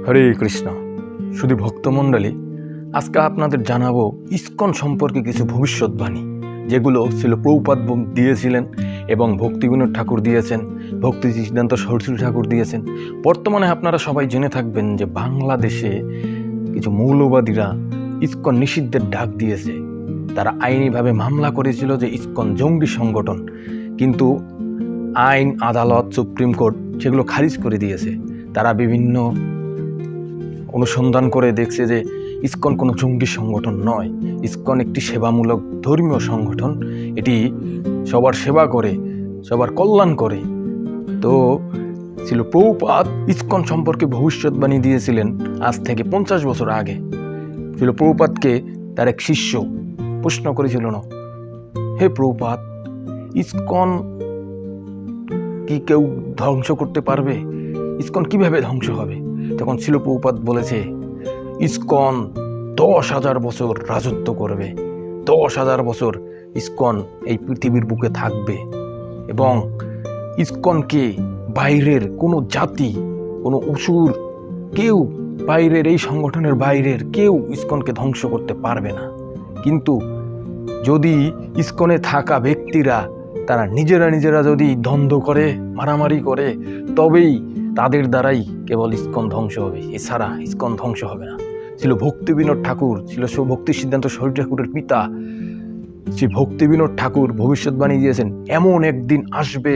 হরে কৃষ্ণ। শুধু ভক্তমণ্ডলী, আজকে আপনাদের জানাবো ইসকন সম্পর্কে কিছু ভবিষ্যৎবাণী, যেগুলো ছিল প্রভুপাদ দিয়েছিলেন এবং ভক্তিবিনোদ ঠাকুর দিয়েছেন, ভক্তি সিদ্ধান্ত সরস্বতী ঠাকুর দিয়েছেন। বর্তমানে আপনারা সবাই জেনে থাকবেন যে বাংলাদেশে কিছু মৌলবাদীরা ইসকন নিষিদ্ধের ডাক দিয়েছে। তারা আইনিভাবে মামলা করেছিল যে ইসকন জঙ্গি সংগঠন, কিন্তু আইন, আদালত, সুপ্রিম কোর্ট সেগুলো খারিজ করে দিয়েছে। তারা বিভিন্ন অনুসন্ধান করে দেখছে যে ইসকন কোনো জঙ্গি সংগঠন নয়। ইসকন একটি সেবামূলক ধর্মীয় সংগঠন। এটি সবার সেবা করে, সবার কল্যাণ করে। তো ছিল প্রভুপাদ ইসকন সম্পর্কে ভবিষ্যৎবাণী দিয়েছিলেন আজ থেকে 50 বছর আগে। ছিল প্রভুপাদকে তার এক শিষ্য প্রশ্ন করেছিল, না হে প্রভুপাদ, ইসকন কি কেউ ধ্বংস করতে পারবে? ইসকন কিভাবে ধ্বংস হবে? তখন শিল প্রভুপাদ বলেছে, ইসকন 10,000 বছর রাজত্ব করবে, 10,000 বছর ইসকন এই পৃথিবীর বুকে থাকবে, এবং ইসকনকে বাইরের কোনো জাতি, কোনো অসুর, কেউ বাইরের, এই সংগঠনের বাইরের কেউ ইসকনকে ধ্বংস করতে পারবে না। কিন্তু যদি ইসকনে থাকা ব্যক্তিরা তারা নিজেরা যদি দ্বন্দ্ব করে, মারামারি করে, তবেই তাদের দ্বারাই কেবল ইসকন ধ্বংস হবে, এছাড়া ইসকন ধ্বংস হবে না। ছিল ভক্তিবিনোদ ঠাকুর, ছিল ভক্তি সিদ্ধান্ত সরস্বতী ঠাকুরের পিতা। শ্রী ভক্তিবিনোদ ঠাকুর ভবিষ্যৎবাণী দিয়েছেন, এমন একদিন আসবে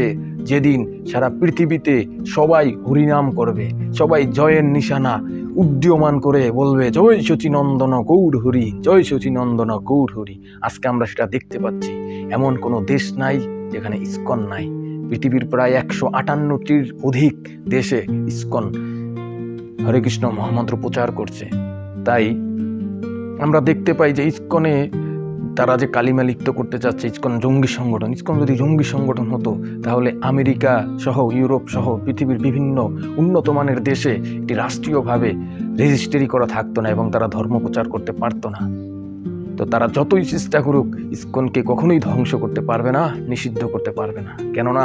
যেদিন সারা পৃথিবীতে সবাই হরিনাম করবে, সবাই জয়ের নিশানা উড্ডীয়মান করে বলবে, জয় সচিনন্দন গৌর হরি, জয় সচিনন্দন গৌর হরি। আজকে আমরা সেটা দেখতে পাচ্ছি। এমন কোনো দেশ নাই যেখানে ইসকন নাই। পৃথিবীর প্রায় 158টির অধিক দেশে ইসকন হরে কৃষ্ণ মহামন্ত্র প্রচার করছে। তাই আমরা দেখতে পাই যে ইসকনে তারা যে কালিমা লিপ্ত করতে চাচ্ছে, ইসকন জঙ্গি সংগঠন। ইসকন যদি জঙ্গি সংগঠন হতো, তাহলে আমেরিকা সহ, ইউরোপ সহ পৃথিবীর বিভিন্ন উন্নত মানের দেশে এটি রাষ্ট্রীয়ভাবে রেজিস্ট্রি করা থাকতো না এবং তারা ধর্ম প্রচার করতে পারতো না। তো তারা যতই চেষ্টা করুক, ইসকনকে কখনোই ধ্বংস করতে পারবে না, নিষিদ্ধ করতে পারবে না। কেননা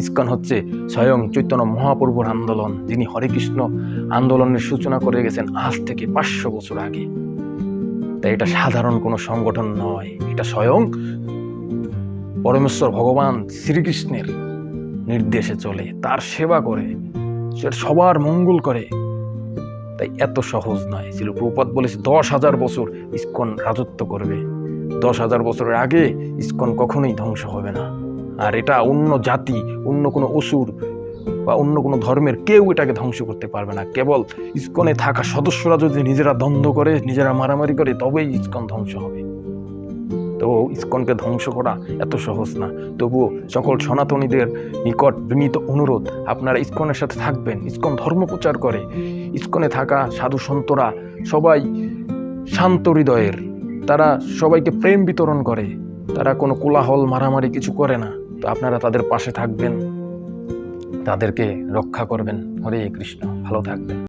ইসকন হচ্ছে স্বয়ং চৈতন্য মহাপ্রভুর আন্দোলন, যিনি হরে কৃষ্ণ আন্দোলনের সূচনা করে গেছেন আজ থেকে 500 বছর আগে। তাই এটা সাধারণ কোনো সংগঠন নয়, এটা স্বয়ং পরমেশ্বর ভগবান শ্রীকৃষ্ণের নির্দেশে চলে, তার সেবা করে, সবার মঙ্গল করে। তাই এত সহজ নয়। ছিল প্রভুপাদ বলেছে 10,000 বছর ইসকন রাজত্ব করবে, 10,000 বছরের আগে ইসকন কখনোই ধ্বংস হবে না। আর এটা অন্য জাতি, অন্য কোনো অসুর বা অন্য কোনো ধর্মের কেউ এটাকে ধ্বংস করতে পারবে না। কেবল ইসকনে থাকা সদস্যরা যদি নিজেরা দ্বন্দ্ব করে, নিজেরা মারামারি করে, তবেই ইসকন ধ্বংস হবে। তো ইসকনকে ধ্বংস করা এত সহজ না। তবুও সকল সনাতনীদের নিকট বিনীত অনুরোধ, আপনারা ইসকনের সাথে থাকবেন। ইসকন ধর্ম প্রচার করে, ইসকনে থাকা সাধু সন্তরা সবাই শান্ত হৃদয়ের, তারা সবাইকে প্রেম বিতরণ করে, তারা কোনো কোলাহল, মারামারি কিছু করে না। তো আপনারা তাদের পাশে থাকবেন, তাদেরকে রক্ষা করবেন। হরে কৃষ্ণ। ভালো থাকবেন।